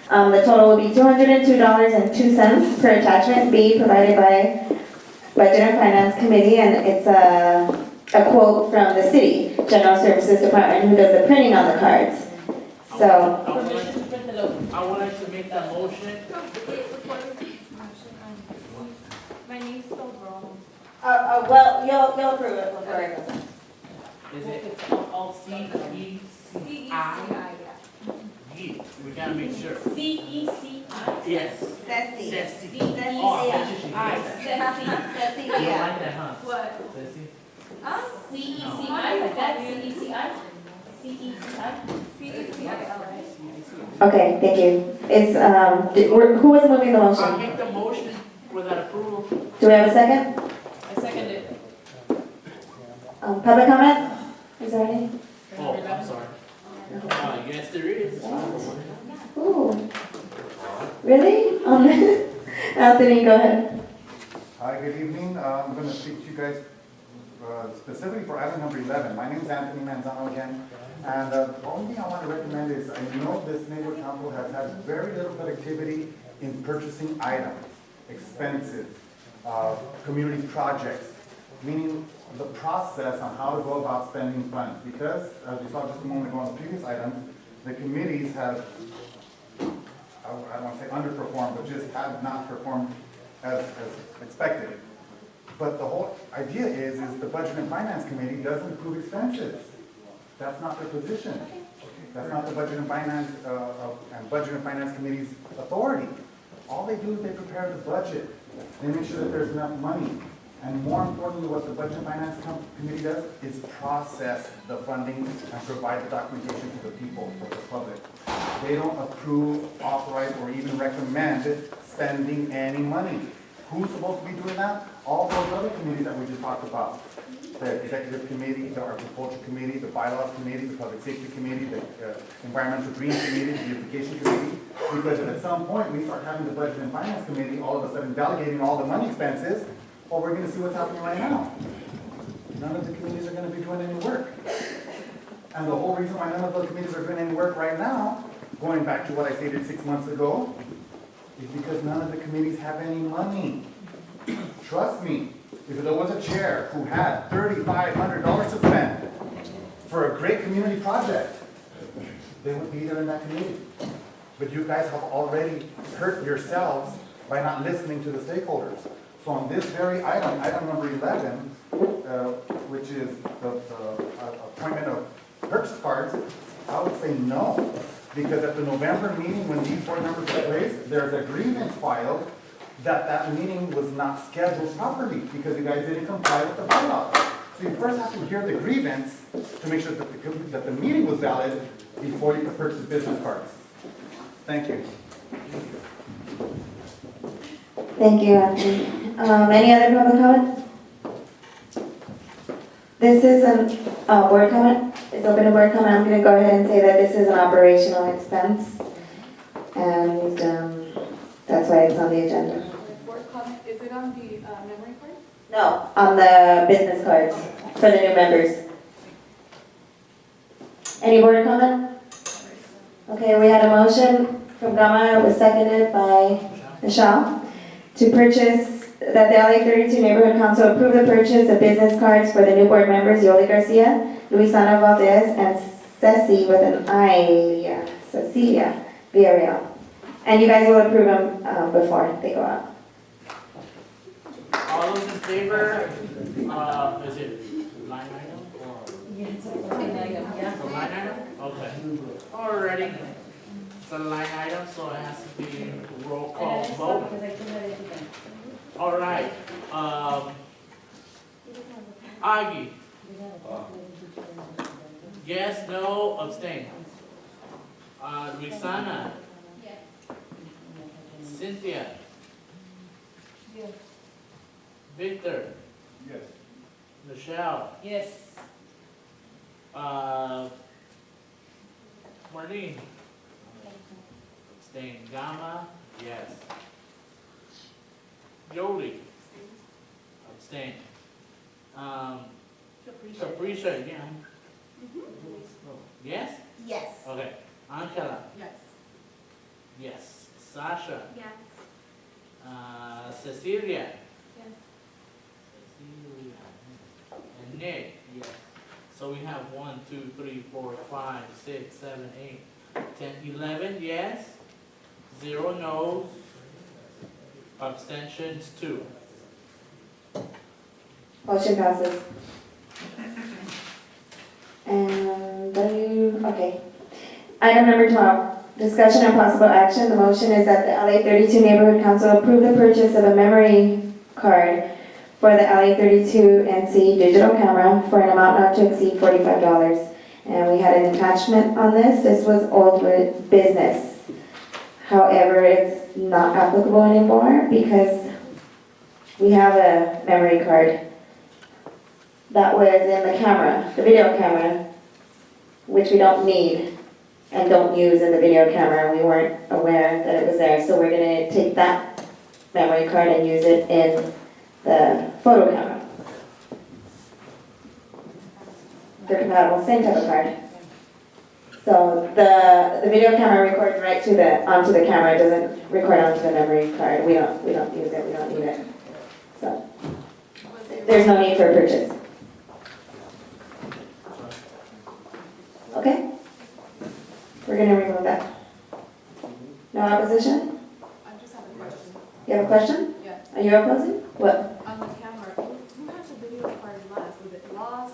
The total will be $202.02 per attachment B provided by Budget and Finance Committee, and it's a quote from the city General Services Department who does the printing on the cards. So, I would like to make that motion. My name's spelled wrong. well, you'll approve it before it goes. Is it all C-E-C-I? C-E-C-I, Yeah, we gotta make sure. C-E-C-I. Yes. Ceci. Ceci. Ceci. Oh, that's what she I, said. Ceci. You don't like that, huh? What? Ceci? C-E-C-I, like that, C-E-C-I? C-E-C-I? C-E-C-I, all right. Okay, thank you. Who was moving the I'll motion? make the motion for that approval. Do we have a second? I second it. Public comment? Is there any? Oh, I'm sorry. Yes, there is. Ooh. Really? Anthony, go ahead. Hi, good evening. I'm going to speak to you guys specifically for item number 11. My name is Anthony Manzano again. And the only thing I want to recommend is, I know this neighborhood council has had very little productivity in purchasing items, expenses, community projects, meaning the process on how to go about spending funds. Because, as we saw just a moment ago on the previous items, the committees have, I don't want to say underperformed, but just have not performed as expected. But the whole idea is the Budget and Finance Committee doesn't approve expenses. That's not their position. That's not the Budget and Finance Committee's authority. All they do is they prepare the budget. They make sure that there's enough money. And more importantly, what the Budget and Finance Committee does is process the funding and provide the documentation to the people, for the public. They don't approve, authorize, or even recommend spending any money. Who's supposed to be doing that? All those other committees that we just talked about. The Executive Committee, the Agriculture Committee, the Bylaws Committee, the Public Safety Committee, the Environmental Green Committee, the Beautification Committee. Because if at some point we start having the Budget and Finance Committee all of a sudden delegating all the money expenses, well, we're going to see what's happening right now. None of the committees are going to be doing any work. And the whole reason why none of the committees are doing any work right now, going back to what I stated 6 months ago, is because none of the committees have any money. Trust me, if there was a chair who had $3,500 to spend for a great community project, they would be there in that committee. But you guys have already hurt yourselves by not listening to the stakeholders. So on this very item, item number 11, which is the appointment of purchase cards, I would say no. Because at the November meeting, when these board members took place, there's a grievance filed that meeting was not scheduled properly because you guys didn't comply with the bylaws. So you first have to hear the grievance to make sure that the meeting was valid before you can purchase business cards. Thank you. Thank you, Anthony. Any other public comment? This is a board comment. It's open to board comment. I'm going to go ahead and say that this is an operational expense. And that's why it's on the agenda. Board comment, is it on the memory card? No, on the business cards for the new members. Any board comment? Okay, we had a motion from Gama, it was seconded by Michelle, to purchase, that the LA 32 Neighborhood Council approve the purchase of business cards for the new board members, Yoli Garcia, Luisana Valdez, and Ceci with an I, Cecilia Villarreal. And you guys will approve them before they go out. All those in favor, is it line item or? It's a line item? Okay. Alrighty. It's a line item, so it has to be roll call vote. Alright, Augie. Yes, no, abstain. Luisana. Cynthia. Victor. Yes. Michelle. Yes. Marlene. Abstain. Gama. Yes. Yoli. Abstain. Capricia, yeah. Yes? Yes. Okay. Angela. Yes. Yes. Sasha? Yes. Cecilia? Yes. Cecilia. And Nick? Yes. So we have 1, 2, 3, 4, 5, 6, 7, 8, 10, 11 yes, 0 no's, abstentions 2. Motion passes. And okay. Item number 12, discussion and possible action. The motion is that the LA 32 Neighborhood Council approve the purchase of a memory card for the LA 32 NC digital camera for an amount not to exceed $45. And we had an attachment on this. This was old business. However, it's not applicable anymore because we have a memory card that was in the camera, the video camera, which we don't need and don't use in the video camera. We weren't aware that it was there, so we're gonna take that memory card and use it in the photo camera. They're compatible, same type of card. So the video camera records right onto the camera. It doesn't record onto the memory card. We don't use it. We don't need it. So there's no need for a purchase. Okay? We're gonna remove that. No opposition? I just have a question. You have a question? Yes. Are you opposing? What? On the camera, who has the video card last? Was it lost?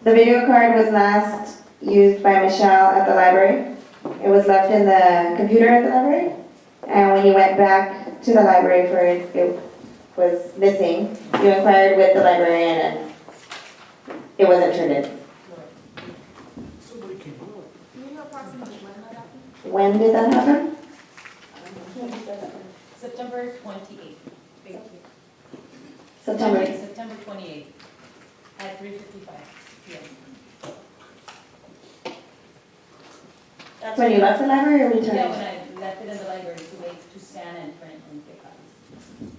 The video card was last used by Michelle at the library. It was left in the computer at the library. And when you went back to the library for it, it was missing. You inquired with the librarian and it wasn't turned in. Somebody came up. Do you know approximately when that happened? When did that happen? September 28th. Thank you. September. September 28th at 3:55 p.m. That's when you left the library or returned? Yeah, when I left it in the library to wait to scan and print and get copies.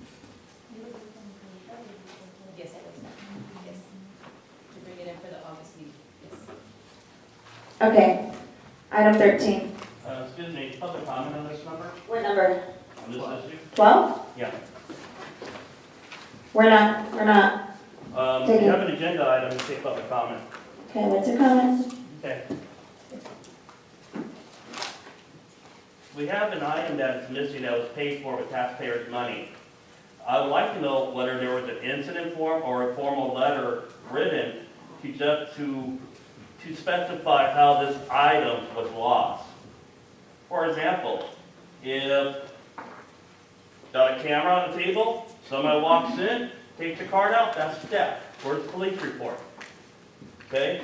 Yes, I was. Yes. To bring it in for the August meeting. Yes. Okay. Item 13. Excuse me, public comment on this number, What number? on this issue? 12? Yeah. We're not. We have an agenda item to take public comment. Okay, what's your comment? Okay. We have an item that is missing that was paid for with taxpayers' money. I would like to know whether there was an incident form or a formal letter written to specify how this item was lost. For example, if got a camera on the table, somebody walks in, takes the card out, that's theft. Where's the police report? Okay?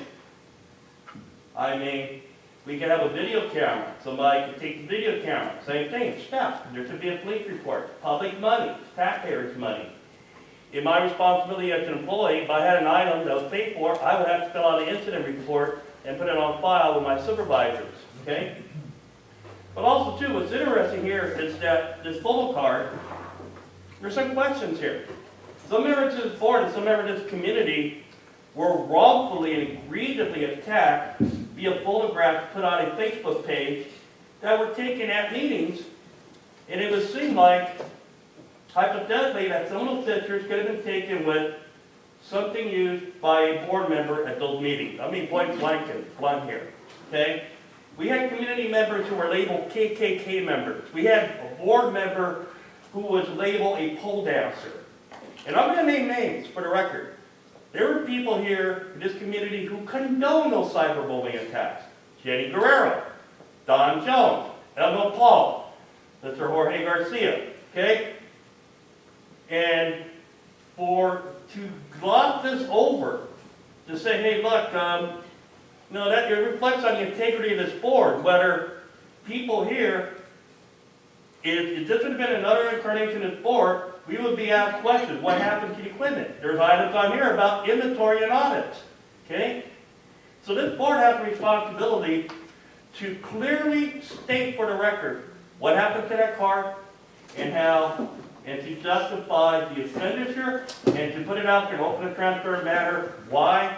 I mean, we could have a video camera. Somebody could take the video camera. Same thing, it's theft. There should be a police report. Public money, taxpayers' money. In my responsibility as an employee, if I had an item that was paid for, I would have to fill out an incident report and put it on file with my supervisors, okay? But also too, what's interesting here is that this photo card, there's some questions here. Some members of this board and some members of this community were wrongfully and egregiously attacked via photographs put on a Facebook page that were taken at meetings, and it would seem like, hypothetically, that some of those pictures could have been taken with something used by a board member at those meetings. I mean, point blank here, okay? We had community members who were labeled KKK members. We had a board member who was labeled a pole dancer. And I'm going to name names for the record. There were people here in this community who condone those cyberbullying attacks. Jenny Guerrero, Don Jones, Elmo Paul, Mr. Jorge Garcia, okay? And to gloss this over, to say, hey, look, no, that it reflects on the integrity of this board, whether people here, if this had been another incarnation of this board, we would be asked questions. What happened to the equipment? There's items on here about inventory and audits, okay? So this board has a responsibility to clearly state for the record what happened to that card and how, and to justify the expenditure and to put it out there in open and transparent manner why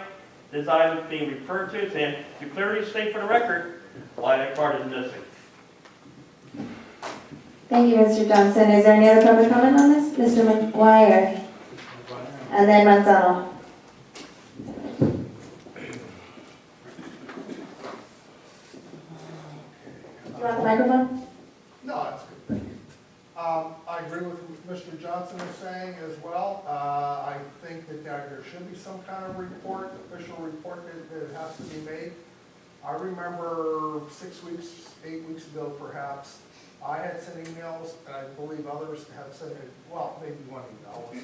this item is being repurchased and to clearly state for the record why that card is missing. Thank you, Mr. Johnson. Is there any other public comment on this? Mr. McGuire? And then Manzano. Do you want the microphone? No, that's good, thank you. I agree with what Mr. Johnson is saying as well. I think that there should be some kind of report, official report that has to be made. I remember 6 weeks, 8 weeks ago perhaps, I had sent emails, and I believe others have sent it, well, maybe one email.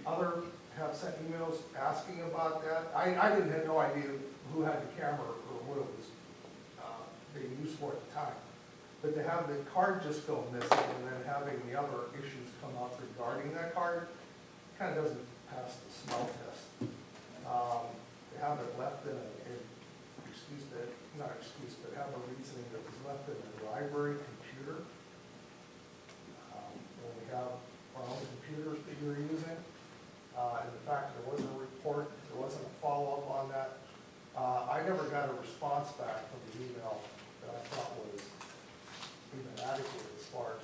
Others have sent emails asking about that. I didn't have no idea who had the camera or what it was being used for at the time. But to have the card just go missing and then having the other issues come up regarding that card, kind of doesn't pass the smell test. To have it left in not excuse, but have a reasoning that was left in the library computer. When we have our own computers that you're using, and the fact that there wasn't a report, there wasn't a follow-up on that. I never got a response back from the email that I thought was even adequate as far as,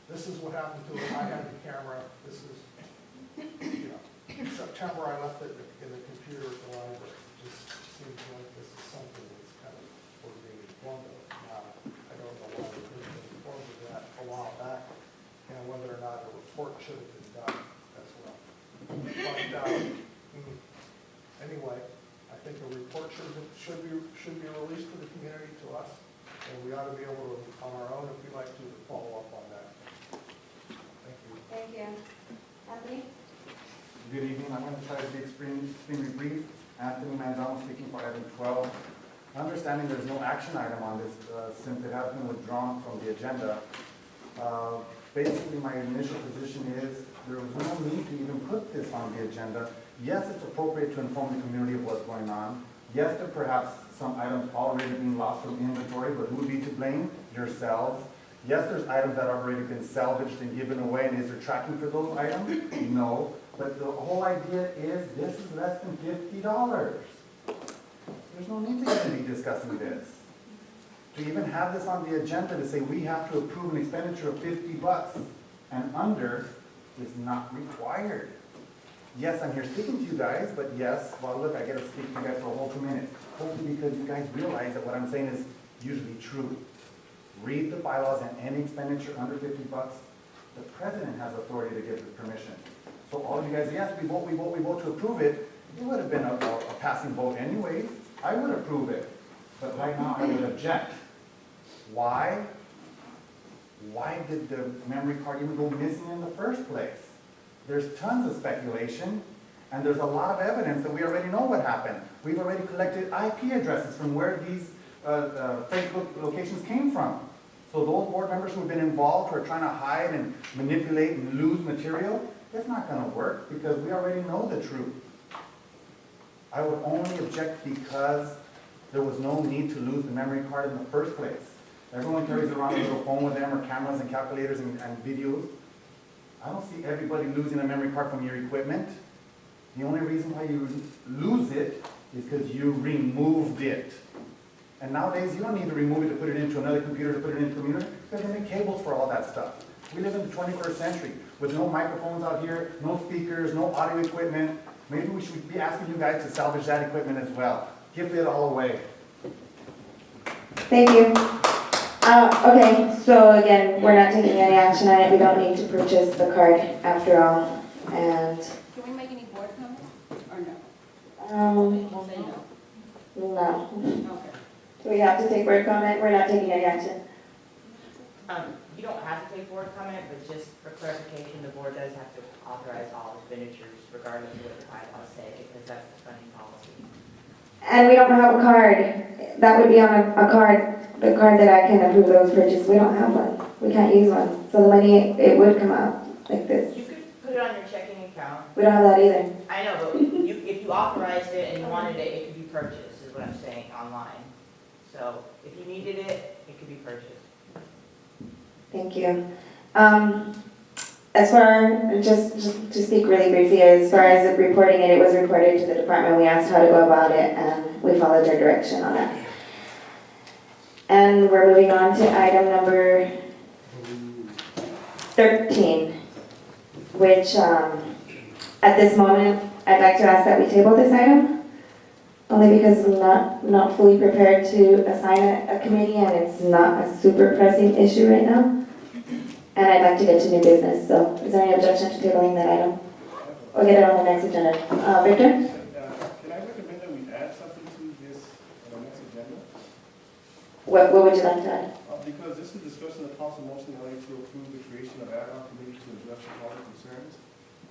this is what happened to it, I had the camera, this is, September I left it in the computer at the library. It just seems like this is something that's kind of, we're being informed of. I don't know why we were informed of that a while back, and whether or not a report should have been done as well. But, anyway, I think a report should be released to the community, to us, and we ought to be able to, on our own, if we like to, follow up on that. Thank you. Thank you. Anthony? Good evening, I'm going to try to be extremely brief. Anthony Manzano speaking for item 12. Understanding there's no action item on this since it has been withdrawn from the agenda. Basically, my initial position is there was no need to even put this on the agenda. Yes, it's appropriate to inform the community of what's going on. Yes, there perhaps some items already being lost from inventory, but who would be to blame? Yourselves. Yes, there's items that have already been salvaged and given away, and is there tracking for those items? No. But the whole idea is this is less than $50. There's no need to even be discussing this. To even have this on the agenda to say we have to approve an expenditure of $50 and under is not required. Yes, I'm here speaking to you guys, but yes, well look, I get to speak to you guys for a whole 2 minutes. Hopefully because you guys realize that what I'm saying is usually true. Read the bylaws, and any expenditure under $50, the president has authority to give this permission. So all of you guys, yes, we vote to approve it. It would have been a passing vote anyways. I would approve it. But right now I would object. Why? Why did the memory card even go missing in the first place? There's tons of speculation, and there's a lot of evidence that we already know what happened. We've already collected IP addresses from where these Facebook locations came from. So those board members who have been involved, who are trying to hide and manipulate and lose material, that's not going to work because we already know the truth. I would only object because there was no need to lose the memory card in the first place. Everyone carries around a little phone with them, or cameras and calculators and videos. I don't see everybody losing a memory card from your equipment. The only reason why you lose it is because you removed it. And nowadays, you don't need to remove it to put it into another computer, to put it into a computer, because they make cables for all that stuff. We live in the 21st century with no microphones out here, no speakers, no audio equipment. Maybe we should be asking you guys to salvage that equipment as well. Give it all away. Thank you. Okay, so again, we're not taking any action on it. We don't need to purchase the card after all. And, Can we make any board comments or no? We'll say no. no. Okay. Do we have to take word comment? We're not taking any action. You don't have to take board comment, but just for clarification, the board does have to authorize all expenditures regardless of what the bylaws say, because that's the funding policy. And we don't have a card. That would be on a card, the card that I can approve those purchases. We don't have one. We can't use one. So the money, it would come out like this. You could put it on your checking account. We don't have that either. I know, but if you authorized it and you wanted it, it could be purchased, is what I'm saying, online. So if you needed it, it could be purchased. Thank you. As far, just to speak really briefly, as far as reporting it, it was reported to the department. We asked how to go about it, and we followed their direction on that. And we're moving on to item number 13, which at this moment, I'd like to ask that we table this item, only because I'm not fully prepared to assign a committee, and it's not a super pressing issue right now. And I'd like to get to new business, so is there any objection to tabling that item? Or get it on the next agenda? Victor? Can I recommend that we add something to this next agenda? What would you like to add? Because this is discussing the possible motion to approve the creation of ad hoc committee to address the following concerns.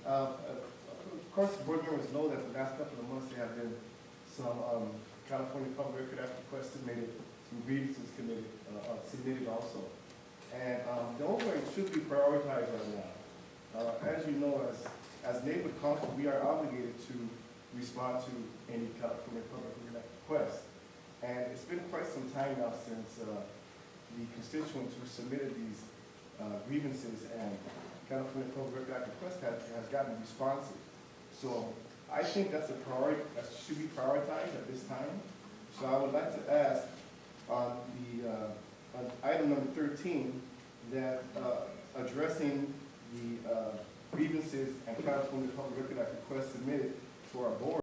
Of course, board members know that the last couple of months there have been some California Public Record Act requests submitted, some grievances committed, submitted also. And the overlay should be prioritized right now. As you know, as neighborhood council, we are obligated to respond to any California Public Record Act request. And it's been quite some time now since the constituents who submitted these grievances and California Public Record Act request has gotten responsive. So I think that's a priority, that should be prioritized at this time. So I would like to ask on item number 13 that addressing the grievances and California Public Record Act requests submitted to our board